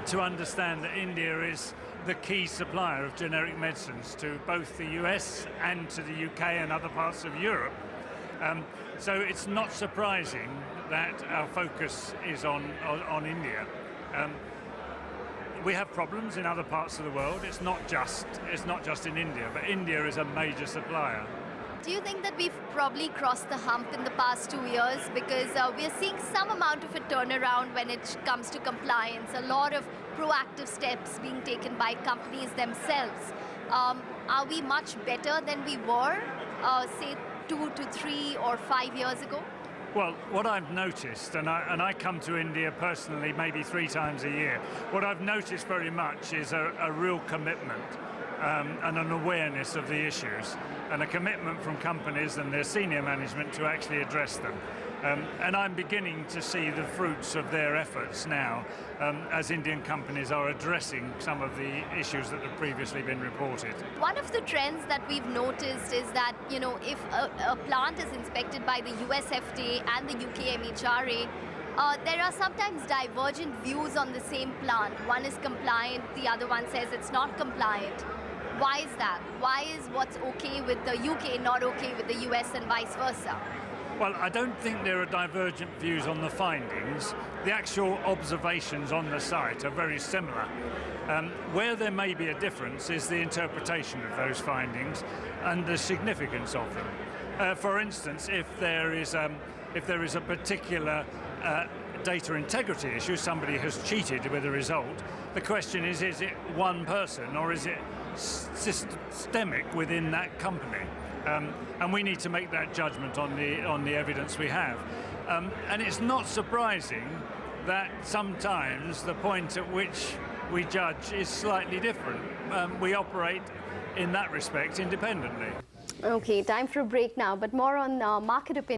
need to understand that India is the key supplier of generic medicines to both the US and to the UK and other parts of Europe. So it's not surprising that our focus is on India. We have problems in other parts of the world. It's not just in India, but India is a major supplier. Do you think that we've probably crossed the hump in the past 2 years? Because we're seeing some amount of a turnaround when it comes to compliance, a lot of proactive steps being taken by companies themselves. Are we much better than we were, say, 2 to 3 or 5 years ago? Well, what I've noticed, and I come to India personally maybe 3 times a year, what I've noticed very much is a real commitment and an awareness of the issues, and a commitment from companies and their senior management to actually address them. And I'm beginning to see the fruits of their efforts now as Indian companies are addressing some of the issues that have previously been reported. One of the trends that we've noticed is that, you know, if a plant is inspected by the US FDA and the UK MHRA, there are sometimes divergent views on the same plant. One is compliant, the other one says it's not compliant. Why is that? Why is what's okay with the UK not okay with the US and vice versa? Well, I don't think there are divergent views on the findings. The actual observations on the site are very similar. Where there may be a difference is the interpretation of those findings and the significance of them. For instance, if there is a particular data integrity issue, somebody has cheated with a result, the question is it one person or is it systemic within that company? And we need to make that judgment on the evidence we have. And it's not surprising that sometimes the point at which we judge is slightly different. We operate in that respect independently. Okay, time for a break now, but more on market opinion.